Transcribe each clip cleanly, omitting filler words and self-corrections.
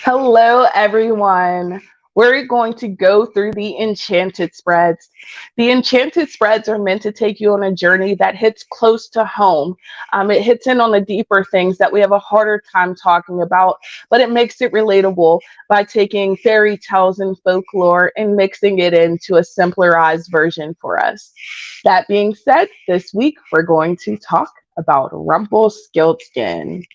Hello, everyone. We're going to go through the Enchanted spreads. The Enchanted spreads are meant to take you on a journey that hits close to home. It hits in on the deeper things that we have a harder time talking about, but it makes it relatable by taking fairy tales and folklore and mixing it into a simplified version for us. That being said, this week we're going to talk about Rumpelstiltskin.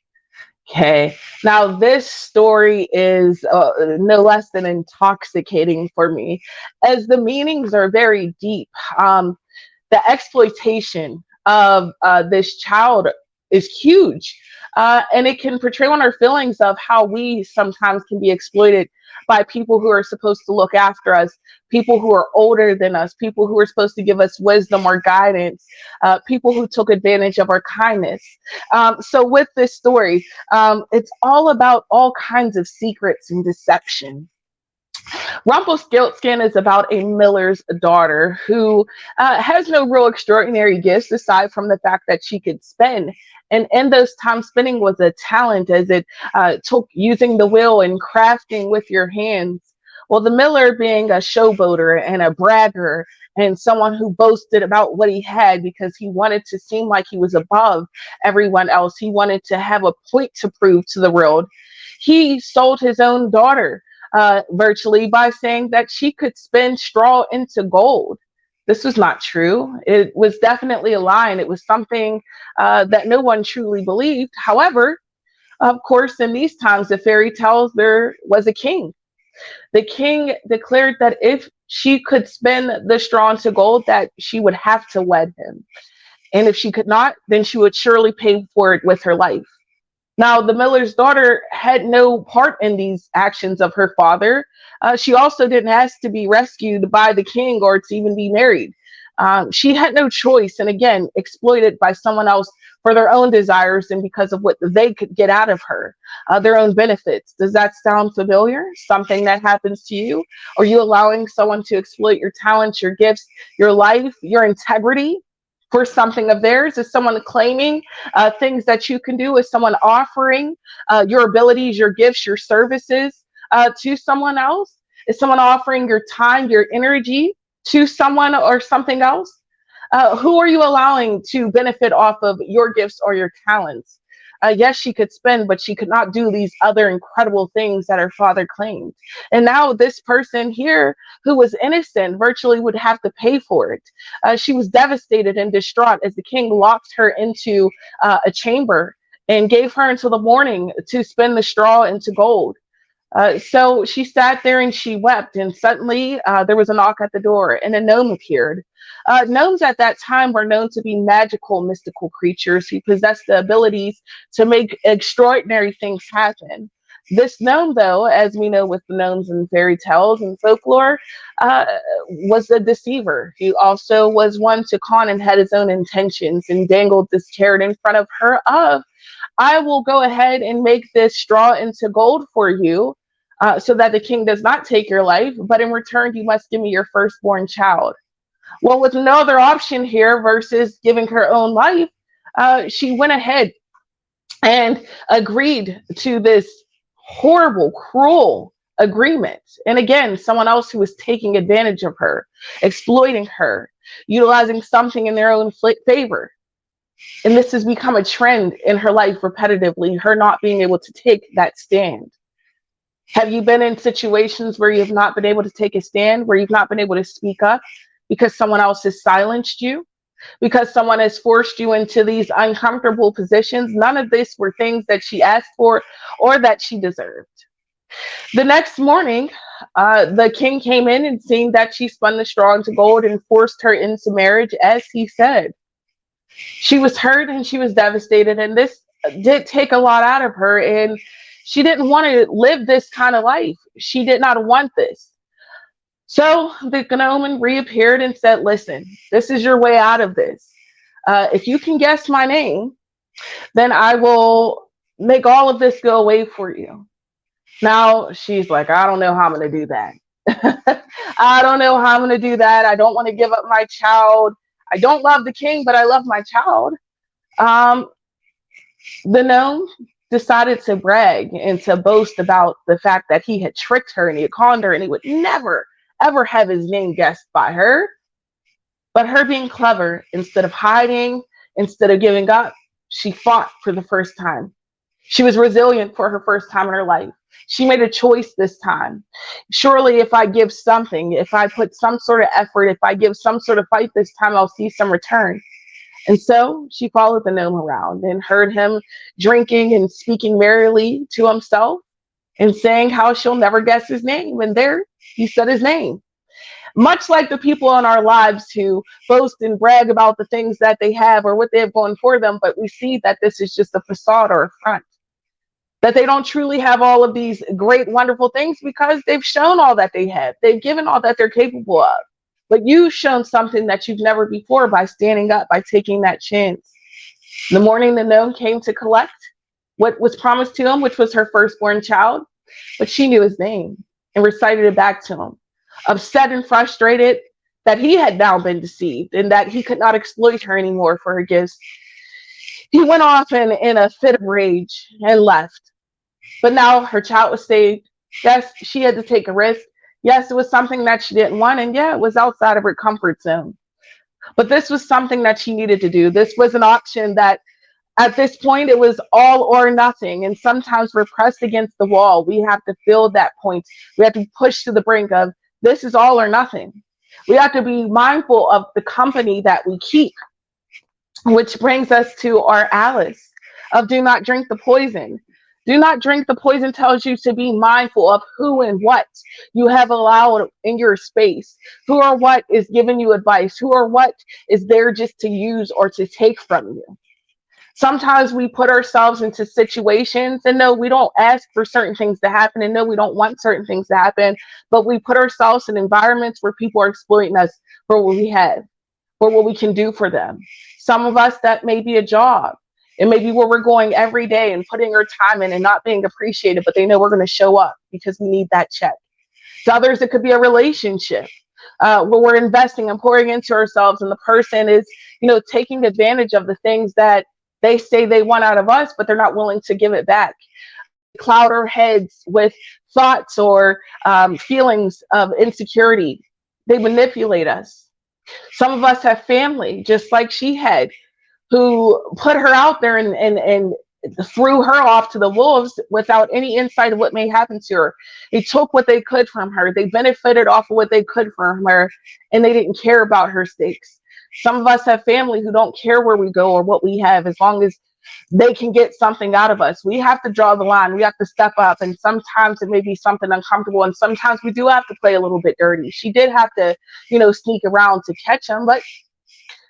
Okay. Now, this story is no less than intoxicating for me, as the meanings are very deep. The exploitation of this child is huge. And it can portray on our feelings of how we sometimes can be exploited by people who are supposed to look after us, people who are older than us, people who are supposed to give us wisdom or guidance, people who took advantage of our kindness. So, with this story, it's all about all kinds of secrets and deception. Rumpelstiltskin is about a miller's daughter who has no real extraordinary gifts aside from the fact that she could spin. And in those times, spinning was a talent as it took using the wheel and crafting with your hands. Well, the miller being a showboater and a bragger and someone who boasted about what he had because he wanted to seem like he was above everyone else. He wanted to have a point to prove to the world. He sold his own daughter virtually by saying that she could spin straw into gold. This was not true. It was definitely a lie, and it was something that no one truly believed. However, of course, in these times of fairy tales, there was a king. The king declared that if she could spin the straw into gold, that she would have to wed him. And if she could not, then she would surely pay for it with her life. Now, the miller's daughter had no part in these actions of her father. She also didn't ask to be rescued by the king or to even be married. She had no choice, and again, exploited by someone else for their own desires and because of what they could get out of her, their own benefits. Does that sound familiar? Something that happens to you? Are you allowing someone to exploit your talents, your gifts, your life, your integrity? For something of theirs? Is someone claiming things that you can do? Is someone offering your abilities, your gifts, your services to someone else? Is someone offering your time, your energy to someone or something else? Who are you allowing to benefit off of your gifts or your talents? Yes, she could spend, but she could not do these other incredible things that her father claimed. And now this person here who was innocent virtually would have to pay for it. She was devastated and distraught as the king locked her into a chamber and gave her until the morning to spin the straw into gold. So she sat there and she wept, and suddenly there was a knock at the door, and a gnome appeared. Gnomes at that time were known to be magical, mystical creatures who possessed the abilities to make extraordinary things happen. This gnome, though, as we know with the gnomes in fairy tales and folklore, uh, was a deceiver. He also was one to con and had his own intentions and dangled this carrot in front of her of, I will go ahead and make this straw into gold for you so that the king does not take your life, but in return, you must give me your firstborn child. Well, with no other option here versus giving her own life, she went ahead and agreed to this horrible, cruel agreement. And again, someone else who was taking advantage of her, exploiting her, utilizing something in their own favor. And this has become a trend in her life repetitively, her not being able to take that stand. Have you been in situations where you have not been able to take a stand, where you've not been able to speak up because someone else has silenced you, because someone has forced you into these uncomfortable positions? None of this were things that she asked for or that she deserved. The next morning, the king came in and seeing that she spun the straw into gold and forced her into marriage, as he said. She was hurt and she was devastated, and this did take a lot out of her, and she didn't want to live this kind of life. She did not want this. So the gnome reappeared and said, listen, this is your way out of this. If you can guess my name, then I will make all of this go away for you. Now she's like, I don't know how I'm going to do that. I don't know how I'm going to do that. I don't want to give up my child. I don't love the king, but I love my child. Um, the gnome decided to brag and to boast about the fact that he had tricked her and he had conned her and he would never, ever have his name guessed by her. But her being clever, instead of hiding, instead of giving up, she fought for the first time. She was resilient for her first time in her life. She made a choice this time. Surely, if I give something, if I put some sort of effort, if I give some sort of fight this time, I'll see some return. And so she followed the gnome around and heard him drinking and speaking merrily to himself and saying how she'll never guess his name. And there he said his name. Much like the people in our lives who boast and brag about the things that they have or what they have going for them, but we see that this is just a facade or a front, that they don't truly have all of these great, wonderful things because they've shown all that they have. They've given all that they're capable of. But you've shown something that you've never before by standing up, by taking that chance. In the morning, the gnome came to collect what was promised to him, which was her firstborn child, but she knew his name and recited it back to him, upset and frustrated that he had now been deceived and that he could not exploit her anymore for her gifts. He went off in a fit of rage and left. But now her child was saved. Yes, she had to take a risk. Yes, it was something that she didn't want. And yeah, it was outside of her comfort zone. But this was something that she needed to do. This was an option that at this point it was all or nothing. And sometimes we're pressed against the wall. We have to feel that point. We have to push to the brink of this is all or nothing. We have to be mindful of the company that we keep, which brings us to our Alice of do not drink the poison. Do not drink the poison tells you to be mindful of who and what you have allowed in your space, who or what is giving you advice, who or what is there just to use or to take from you. Sometimes we put ourselves into situations and no, we don't ask for certain things to happen and no, we don't want certain things to happen, but we put ourselves in environments where people are exploiting us for what we have, for what we can do for them. Some of us, that may be a job. It may be where we're going every day and putting our time in and not being appreciated, but they know we're going to show up because we need that check. To others, it could be a relationship where we're investing and pouring into ourselves, and the person is, taking advantage of the things that they say they want out of us, but they're not willing to give it back. Cloud our heads with thoughts or feelings of insecurity. They manipulate us. Some of us have family, just like she had, who put her out there and threw her off to the wolves without any insight of what may happen to her. They took what they could from her. They benefited off of what they could from her, and they didn't care about her stakes. Some of us have family who don't care where we go or what we have as long as they can get something out of us. We have to draw the line. We have to step up, and sometimes it may be something uncomfortable, and sometimes we do have to play a little bit dirty. She did have to, sneak around to catch him, but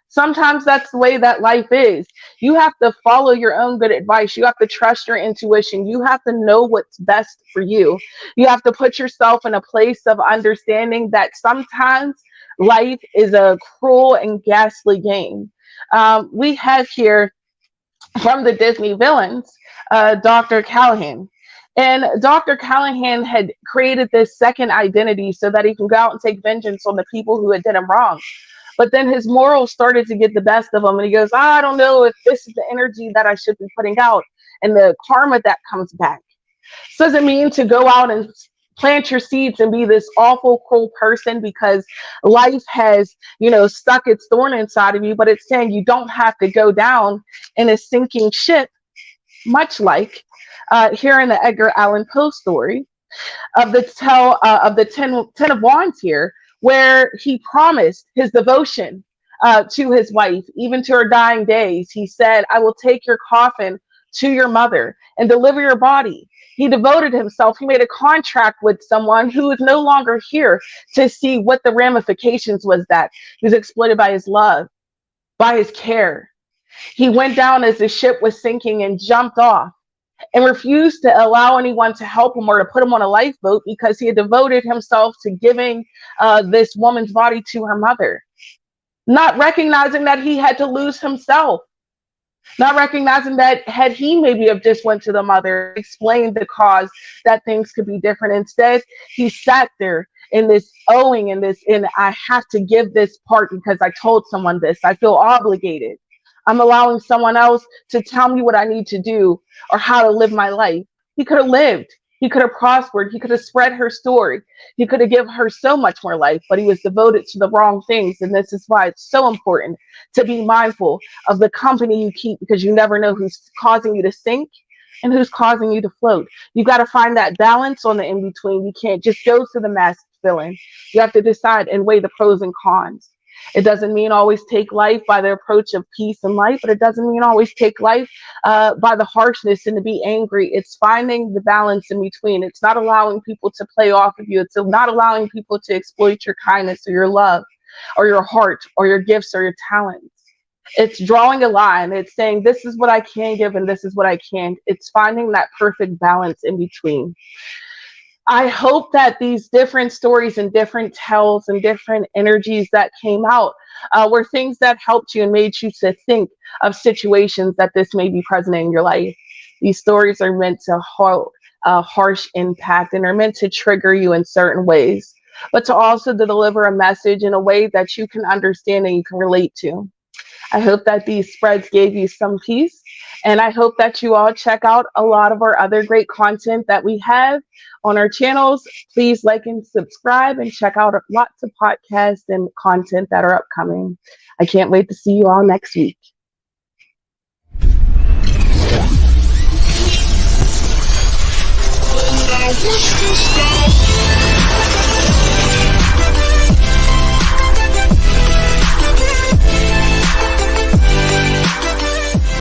sometimes that's the way that life is. You have to follow your own good advice. You have to trust your intuition. You have to know what's best for you. You have to put yourself in a place of understanding that sometimes life is a cruel and ghastly game. We have here from the Disney villains, Dr. Callahan. And Dr. Callahan had created this second identity so that he can go out and take vengeance on the people who had done him wrong. But then his morals started to get the best of him. And he goes, I don't know if this is the energy that I should be putting out. And the karma that comes back. This doesn't mean to go out and plant your seeds and be this awful, cruel person because life has, stuck its thorn inside of you. But it's saying you don't have to go down in a sinking ship, much like here in the Edgar Allan Poe story of the ten of Wands here, where he promised his devotion to his wife, even to her dying days. He said, I will take your coffin to your mother and deliver your body. He devoted himself. He made a contract with someone who is no longer here to see what the ramifications was that he was exploited by his love, by his care. He went down as the ship was sinking and jumped off and refused to allow anyone to help him or to put him on a lifeboat because he had devoted himself to giving this woman's body to her mother, not recognizing that he had to lose himself, not recognizing that had he maybe have just went to the mother, explained the cause, that things could be different. Instead, he sat there in this owing and this, and I have to give this part because I told someone this. I feel obligated. I'm allowing someone else to tell me what I need to do or how to live my life. He could have lived. He could have prospered. He could have spread her story. He could have given her so much more life, but he was devoted to the wrong things. And this is why it's so important to be mindful of the company you keep, because you never know who's causing you to sink and who's causing you to float. You got to find that balance on the in between. You can't just go to the mass villain. You have to decide and weigh the pros and cons. It doesn't mean always take life by the approach of peace and light, but it doesn't mean always take life by the harshness and to be angry. It's finding the balance in between. It's not allowing people to play off of you. It's not allowing people to exploit your kindness or your love or your heart or your gifts or your talents. It's drawing a line. It's saying, this is what I can give and this is what I can't. It's finding that perfect balance in between. I hope that these different stories and different tells and different energies that came out were things that helped you and made you to think of situations that this may be present in your life. These stories are meant to hold a harsh impact and are meant to trigger you in certain ways, but to also to deliver a message in a way that you can understand and you can relate to. I hope that these spreads gave you some peace. And I hope that you all check out a lot of our other great content that we have on our channels. Please like and subscribe and check out lots of podcasts and content that are upcoming. I can't wait to see you all next week. Now what's this